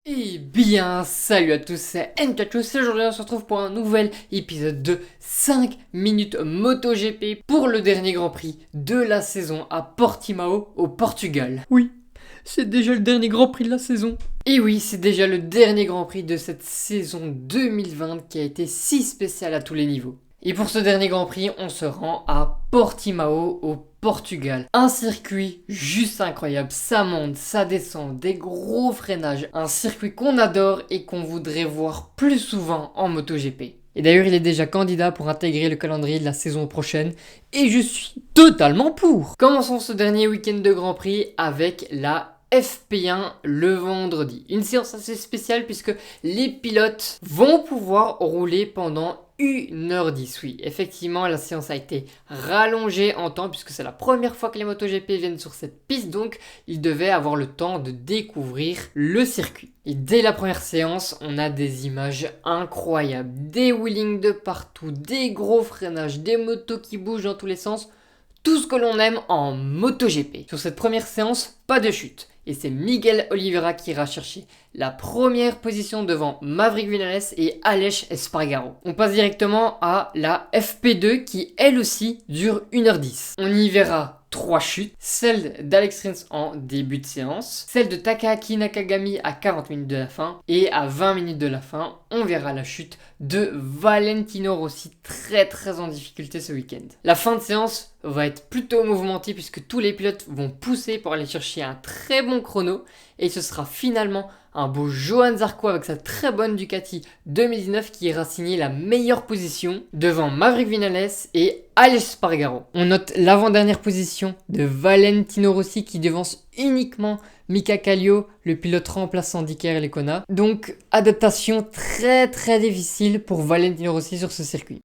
Eh bien, salut à tous, c'est Mtachos et aujourd'hui on se retrouve pour un nouvel épisode de 5 minutes MotoGP pour le dernier Grand Prix de la saison à Portimao au Portugal. Oui, c'est déjà le dernier Grand Prix de la saison. Et oui, c'est déjà le dernier Grand Prix de cette saison 2020 qui a été si spéciale à tous les niveaux. Et pour ce dernier Grand Prix, on se rend à Portimao au Portugal. Un circuit juste incroyable, ça monte, ça descend, des gros freinages. Un circuit qu'on adore et qu'on voudrait voir plus souvent en MotoGP. Et d'ailleurs, il est déjà candidat pour intégrer le calendrier de la saison prochaine. Et je suis totalement pour. Commençons ce dernier week-end de Grand Prix avec la FP1 le vendredi. Une séance assez spéciale puisque les pilotes vont pouvoir rouler pendant 1h10. Oui, effectivement, la séance a été rallongée en temps puisque c'est la première fois que les MotoGP viennent sur cette piste, donc ils devaient avoir le temps de découvrir le circuit. Et dès la première séance, on a des images incroyables, des wheelings de partout, des gros freinages, des motos qui bougent dans tous les sens, tout ce que l'on aime en MotoGP. Sur cette première séance, pas de chute. Et c'est Miguel Oliveira qui ira chercher la première position devant Maverick Viñales et Aleix Espargaro. On passe directement à la FP2 qui elle aussi dure 1h10. On y verra 3 chutes, celle d'Alex Rins en début de séance, celle de Takahaki Nakagami à 40 minutes de la fin, et à 20 minutes de la fin, on verra la chute de Valentino Rossi, très en difficulté ce week-end. La fin de séance va être plutôt mouvementée puisque tous les pilotes vont pousser pour aller chercher un très bon chrono, et ce sera finalement un beau Johann Zarco avec sa très bonne Ducati 2019 qui ira signer la meilleure position devant Maverick Viñales et Aleix Espargaro. On note l'avant-dernière position de Valentino Rossi qui devance uniquement Mika Kallio, le pilote remplaçant d'Iker Lecuona. Donc adaptation très difficile pour Valentino Rossi sur ce circuit.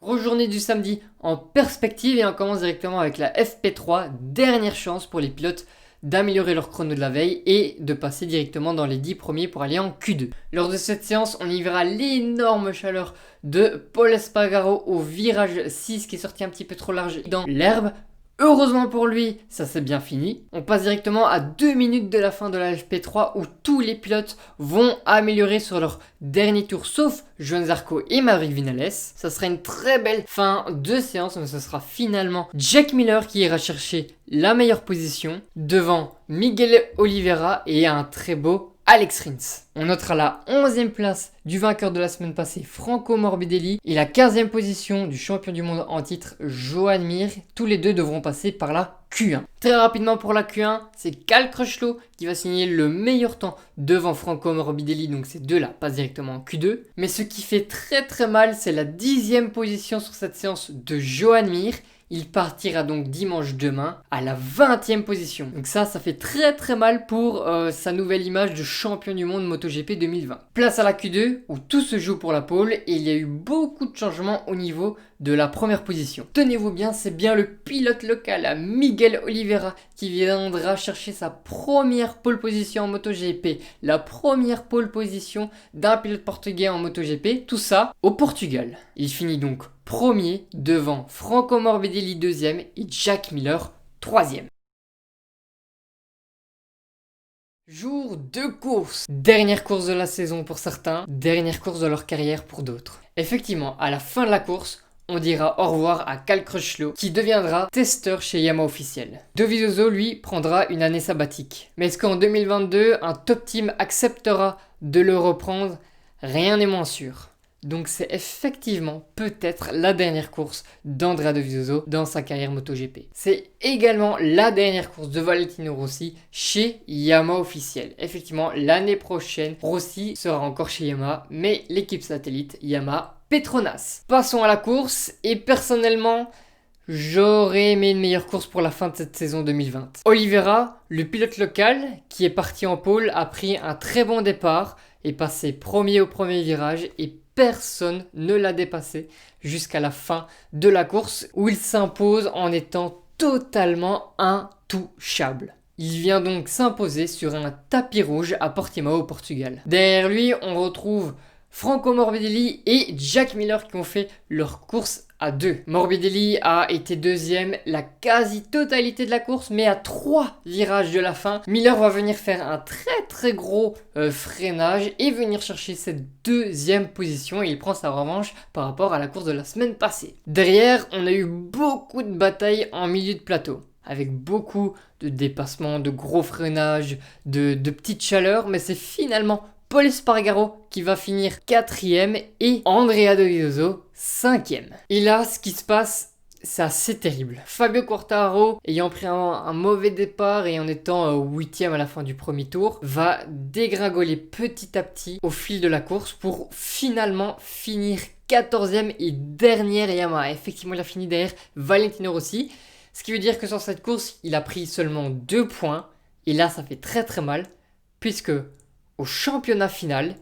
Grosse journée du samedi en perspective et on commence directement avec la FP3, dernière chance pour les pilotes d'améliorer leur chrono de la veille et de passer directement dans les 10 premiers pour aller en Q2. Lors de cette séance, on y verra l'énorme chaleur de Pol Espargaro au virage 6 qui est sorti un petit peu trop large dans l'herbe. Heureusement pour lui, ça s'est bien fini. On passe directement à 2 minutes de la fin de la FP3 où tous les pilotes vont améliorer sur leur dernier tour, sauf Johann Zarco et Maverick Viñales. Ça sera une très belle fin de séance, mais ce sera finalement Jack Miller qui ira chercher la meilleure position devant Miguel Oliveira et un très beau Alex Rins. On notera la 11e place du vainqueur de la semaine passée, Franco Morbidelli, et la 15e position du champion du monde en titre, Joan Mir. Tous les deux devront passer par la Q1. Très rapidement pour la Q1, c'est Cal Crutchlow qui va signer le meilleur temps devant Franco Morbidelli, donc ces deux-là passent directement en Q2. Mais ce qui fait très mal, c'est la 10e position sur cette séance de Joan Mir. Il partira donc dimanche demain à la 20e position. Donc ça fait très mal pour sa nouvelle image de champion du monde MotoGP 2020. Place à la Q2 où tout se joue pour la pole et il y a eu beaucoup de changements au niveau de la première position. Tenez-vous bien, c'est bien le pilote local, Miguel Oliveira, qui viendra chercher sa première pole position en MotoGP. La première pole position d'un pilote portugais en MotoGP. Tout ça au Portugal. Il finit donc premier devant Franco Morbidelli 2e et Jack Miller 3e. Jour de course. Dernière course de la saison pour certains, dernière course de leur carrière pour d'autres. Effectivement, à la fin de la course, on dira au revoir à Cal Crutchlow qui deviendra testeur chez Yamaha officiel. Dovizioso, lui, prendra une année sabbatique. Mais est-ce qu'en 2022, un top team acceptera de le reprendre? Rien n'est moins sûr. Donc c'est effectivement peut-être la dernière course d'Andrea Dovizioso dans sa carrière MotoGP. C'est également la dernière course de Valentino Rossi chez Yamaha officiel. Effectivement, l'année prochaine, Rossi sera encore chez Yamaha, mais l'équipe satellite Yamaha Petronas. Passons à la course et personnellement, j'aurais aimé une meilleure course pour la fin de cette saison 2020. Oliveira, le pilote local qui est parti en pole, a pris un très bon départ et passé premier au premier virage et personne ne l'a dépassé jusqu'à la fin de la course où il s'impose en étant totalement intouchable. Il vient donc s'imposer sur un tapis rouge à Portimao au Portugal. Derrière lui, on retrouve Franco Morbidelli et Jack Miller qui ont fait leur course à 2. Morbidelli a été deuxième la quasi-totalité de la course, mais à 3 virages de la fin, Miller va venir faire un très gros freinage et venir chercher cette deuxième position et il prend sa revanche par rapport à la course de la semaine passée. Derrière, on a eu beaucoup de batailles en milieu de plateau, avec beaucoup de dépassements, de gros freinages, de petites chaleurs, mais c'est finalement Pol Espargaro qui va finir 4ème et Andrea Dovizioso 5ème. Et là, ce qui se passe, c'est assez terrible. Fabio Quartararo, ayant pris un mauvais départ et en étant 8ème à la fin du premier tour, va dégringoler petit à petit au fil de la course pour finalement finir 14ème et dernière Yamaha. Effectivement, il a fini derrière Valentino Rossi. Ce qui veut dire que sur cette course, il a pris seulement 2 points. Et là, ça fait très mal, puisque au championnat final,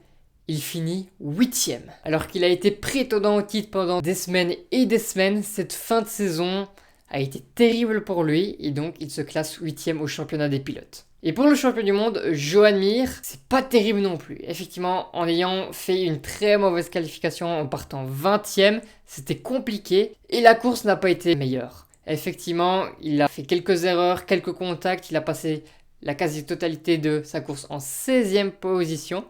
il finit 8ème. Alors qu'il a été prétendant au titre pendant des semaines et des semaines, cette fin de saison a été terrible pour lui et donc il se classe 8ème au championnat des pilotes. Et pour le champion du monde, Joan Mir, c'est pas terrible non plus. Effectivement, en ayant fait une très mauvaise qualification en partant 20ème, c'était compliqué et la course n'a pas été meilleure. Effectivement, il a fait quelques erreurs, quelques contacts, il a passé la quasi-totalité de sa course en 16ème position.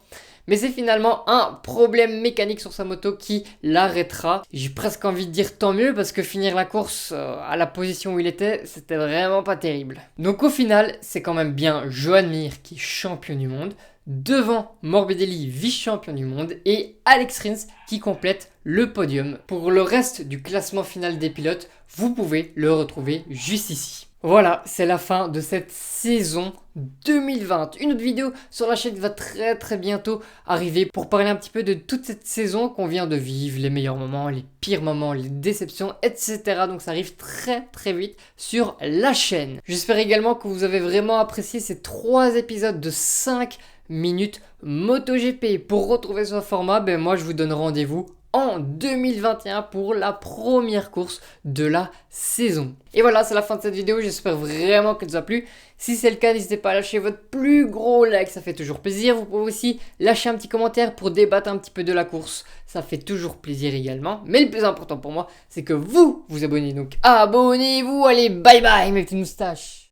Mais c'est finalement un problème mécanique sur sa moto qui l'arrêtera. J'ai presque envie de dire tant mieux parce que finir la course à la position où il était, c'était vraiment pas terrible. Donc au final, c'est quand même bien Joan Mir qui est champion du monde, devant Morbidelli, vice-champion du monde, et Alex Rins qui complète le podium. Pour le reste du classement final des pilotes, vous pouvez le retrouver juste ici. Voilà, c'est la fin de cette saison 2020. Une autre vidéo sur la chaîne va très bientôt arriver pour parler un petit peu de toute cette saison qu'on vient de vivre, les meilleurs moments, les pires moments, les déceptions, etc. Donc ça arrive très vite sur la chaîne. J'espère également que vous avez vraiment apprécié ces 3 épisodes de 5 minutes MotoGP. Pour retrouver ce format, moi je vous donne rendez-vous en 2021 pour la première course de la saison. Et voilà, c'est la fin de cette vidéo, j'espère vraiment qu'elle vous a plu. Si c'est le cas, n'hésitez pas à lâcher votre plus gros like, ça fait toujours plaisir. Vous pouvez aussi lâcher un petit commentaire pour débattre un petit peu de la course, ça fait toujours plaisir également. Mais le plus important pour moi, c'est que vous vous abonnez, donc abonnez-vous, allez bye bye mes petites moustaches.